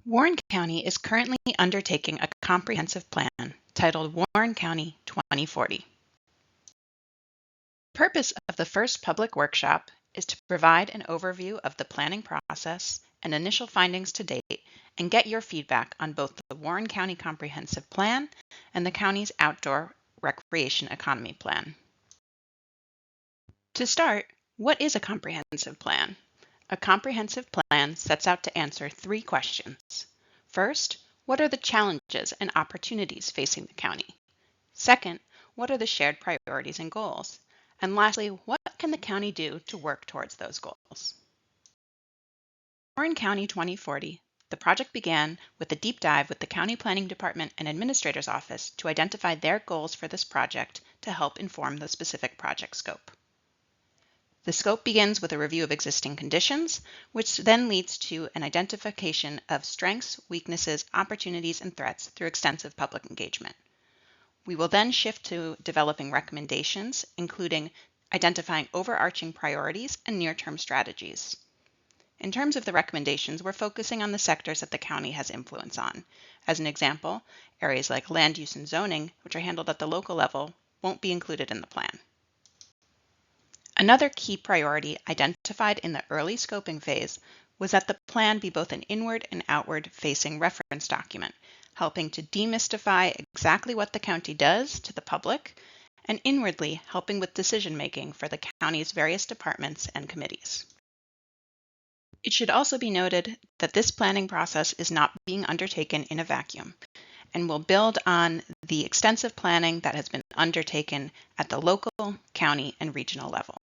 Warren County is currently undertaking a comprehensive plan titled Warren County 2040. The purpose of the first public workshop is to provide an overview of the planning process and initial findings to date and get your feedback on both the Warren County Comprehensive Plan and the county's Outdoor Recreation Economy Plan. To start, what is a comprehensive plan? A comprehensive plan sets out to answer three questions. First, what are the challenges and opportunities facing the county? Second, what are the shared priorities and goals? And lastly, what can the county do to work towards those goals? Warren County 2040, the project began with a deep dive with the County Planning Department and Administrator's Office to identify their goals for this project to help inform the specific project scope. The scope begins with a review of existing conditions, which then leads to an identification of strengths, weaknesses, opportunities, and threats through extensive public engagement. We will then shift to developing recommendations, including identifying overarching priorities and near-term strategies. In terms of the recommendations, we're focusing on the sectors that the county has influence on. As an example, areas like land use and zoning, which are handled at the local level, won't be included in the plan. Another key priority identified in the early scoping phase was that the plan be both an inward and outward-facing reference document, helping to demystify exactly what the county does to the public, and inwardly helping with decision-making for the county's various departments and committees. It should also be noted that this planning process is not being undertaken in a vacuum, and will build on the extensive planning that has been undertaken at the local, county, and regional level.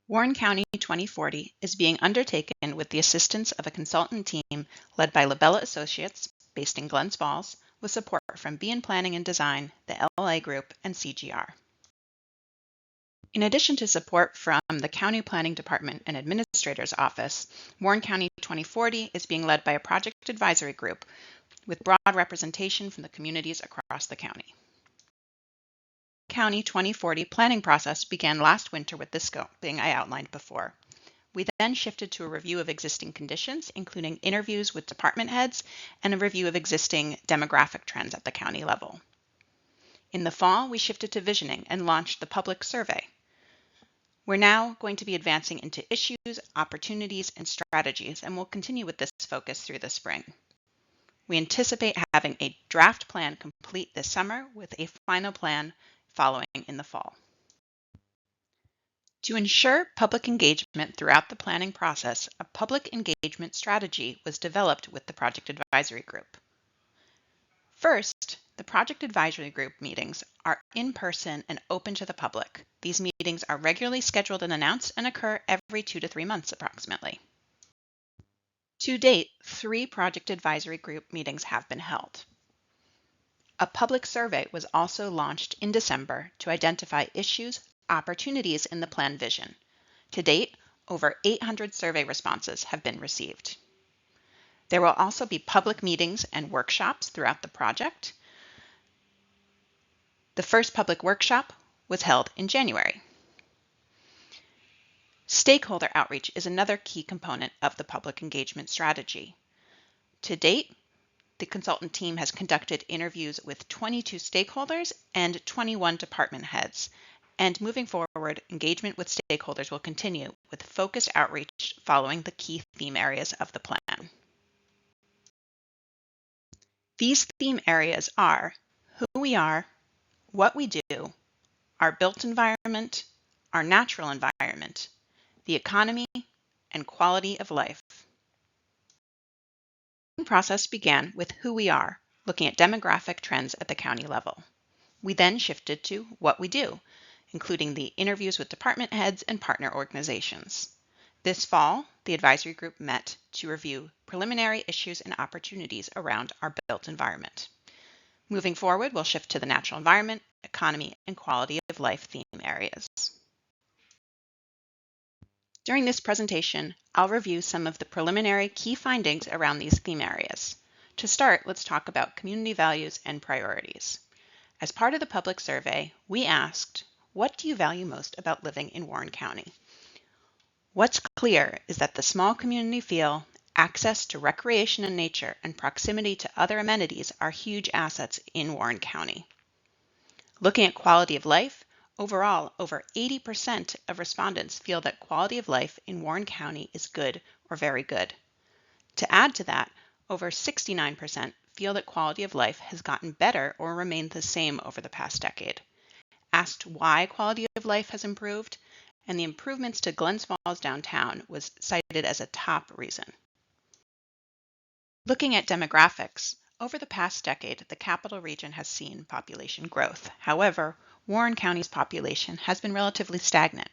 Warren County 2040 is being undertaken with the assistance of a consultant team led by Labella Associates, based in Glens Falls, with support from Bean Planning and Design, the LA Group, and CGR. In addition to support from the County Planning Department and Administrator's Office, Warren County 2040 is being led by a project advisory group with broad representation from the communities across the county. County 2040 planning process began last winter with the scoping I outlined before. We then shifted to a review of existing conditions, including interviews with department heads and a review of existing demographic trends at the county level. In the fall, we shifted to visioning and launched the public survey. We're now going to be advancing into issues, opportunities, and strategies, and we'll continue with this focus through the spring. We anticipate having a draft plan complete this summer with a final plan following in the fall. To ensure public engagement throughout the planning process, a public engagement strategy was developed with the Project Advisory Group. First, the Project Advisory Group meetings are in person and open to the public. These meetings are regularly scheduled and announced and occur every 2 to 3 months approximately. To date, 3 Project Advisory Group meetings have been held. A public survey was also launched in December to identify issues, opportunities in the plan vision. To date, over 800 survey responses have been received. There will also be public meetings and workshops throughout the project. The first public workshop was held in January. Stakeholder outreach is another key component of the public engagement strategy. To date, the consultant team has conducted interviews with 22 stakeholders and 21 department heads, and moving forward, engagement with stakeholders will continue with focused outreach following the key theme areas of the plan. These theme areas are who we are, what we do, our built environment, our natural environment, the economy, and quality of life. The process began with who we are, looking at demographic trends at the county level. We then shifted to what we do, including the interviews with department heads and partner organizations. This fall, the advisory group met to review preliminary issues and opportunities around our built environment. Moving forward, we'll shift to the natural environment, economy, and quality of life theme areas. During this presentation, I'll review some of the preliminary key findings around these theme areas. To start, let's talk about community values and priorities. As part of the public survey, we asked, what do you value most about living in Warren County? What's clear is that the small community feel, Access to recreation and nature and proximity to other amenities are huge assets in Warren County. Looking at quality of life, overall, over 80% of respondents feel that quality of life in Warren County is good or very good. To add to that, over 69% feel that quality of life has gotten better or remained the same over the past decade. Asked why quality of life has improved, and the improvements to Glens Falls downtown was cited as a top reason. Looking at demographics, over the past decade, the capital region has seen population growth. However, Warren County's population has been relatively stagnant.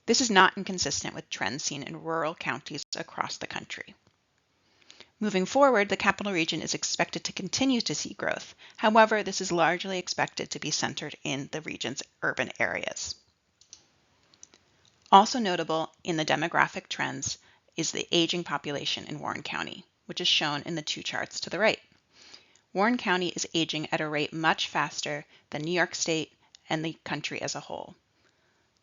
This is not inconsistent with trends seen in rural counties across the country. Moving forward, the capital region is expected to continue to see growth. However, this is largely expected to be centered in the region's urban areas. Also notable in the demographic trends is the aging population in Warren County, which is shown in the two charts to the right. Warren County is aging at a rate much faster than New York State and the country as a whole.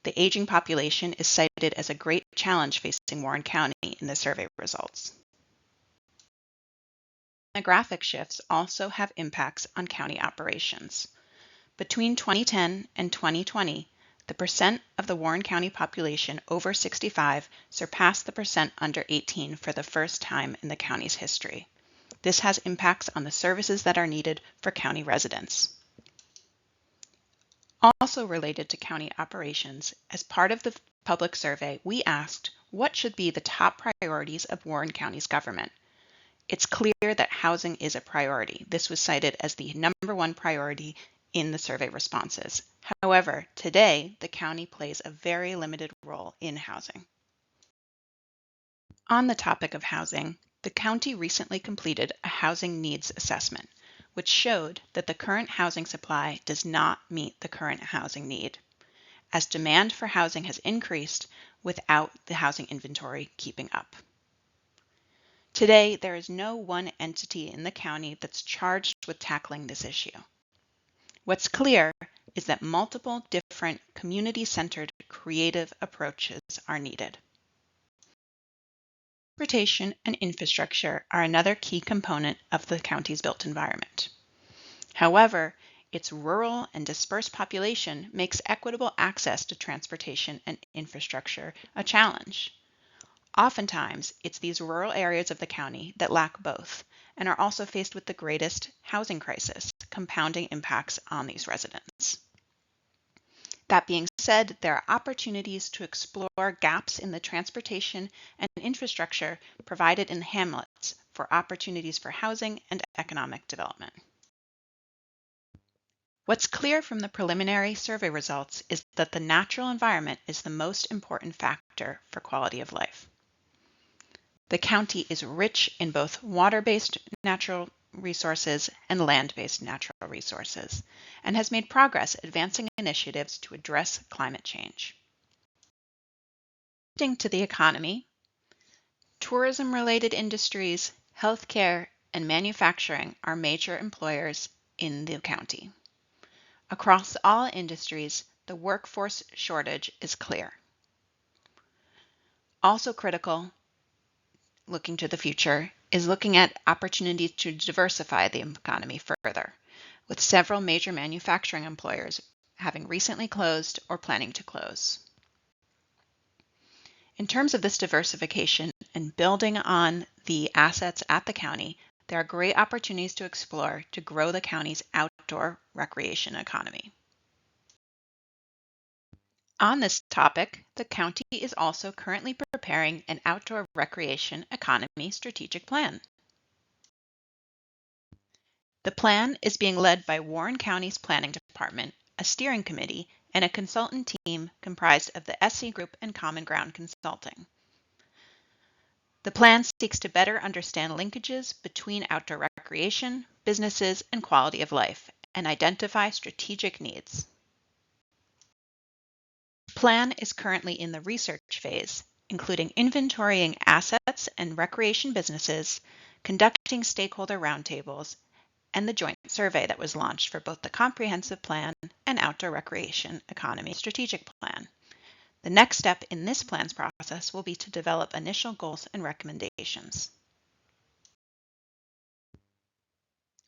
The aging population is cited as a great challenge facing Warren County in the survey results. Demographic shifts also have impacts on county operations. Between 2010 and 2020, the percent of the Warren County population over 65 surpassed the percent under 18 for the first time in the county's history. This has impacts on the services that are needed for county residents. Also related to county operations, as part of the public survey, we asked what should be the top priorities of Warren County's government. It's clear that housing is a priority. This was cited as the #1 priority in the survey responses. However, today, the county plays a very limited role in housing. On the topic of housing, the county recently completed a housing needs assessment, which showed that the current housing supply does not meet the current housing need, as demand for housing has increased without the housing inventory keeping up. Today, there is no one entity in the county that's charged with tackling this issue. What's clear is that multiple different community-centered creative approaches are needed. Transportation and infrastructure are another key component of the county's built environment. However, its rural and dispersed population makes equitable access to transportation and infrastructure a challenge. Oftentimes, it's these rural areas of the county that lack both and are also faced with the greatest housing crisis, compounding impacts on these residents. That being said, there are opportunities to explore gaps in the transportation and infrastructure provided in the hamlets for opportunities for housing and economic development. What's clear from the preliminary survey results is that the natural environment is the most important factor for quality of life. The county is rich in both water-based natural resources and land-based natural resources, and has made progress advancing initiatives to address climate change. Shifting to the economy, tourism-related industries, healthcare, and manufacturing are major employers in the county. Across all industries, the workforce shortage is clear. Also critical, looking to the future, is looking at opportunities to diversify the economy further, with several major manufacturing employers having recently closed or planning to close. In terms of this diversification and building on the assets at the county, there are great opportunities to explore to grow the county's outdoor recreation economy. On this topic, the county is also currently preparing an outdoor recreation economy strategic plan. The plan is being led by Warren County's Planning Department, a steering committee, and a consultant team comprised of the SC Group and Common Ground Consulting. The plan seeks to better understand linkages between outdoor recreation, businesses, and quality of life, and identify strategic needs. The plan is currently in the research phase, including inventorying assets and recreation businesses, conducting stakeholder roundtables, and the joint survey that was launched for both the comprehensive plan and outdoor recreation economy strategic plan. The next step in this plans process will be to develop initial goals and recommendations.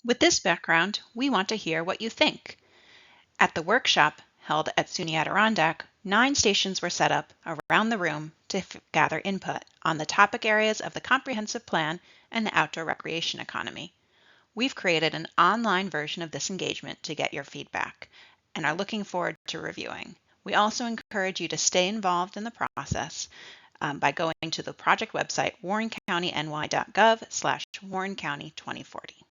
With this background, we want to hear what you think. At the workshop held at SUNY Adirondack, 9 stations were set up around the room to gather input on the topic areas of the comprehensive plan and the outdoor recreation economy. We've created an online version of this engagement to get your feedback and are looking forward to reviewing. We also encourage you to stay involved in the process by going to the project website warrencountiny.gov/warrencounty2040.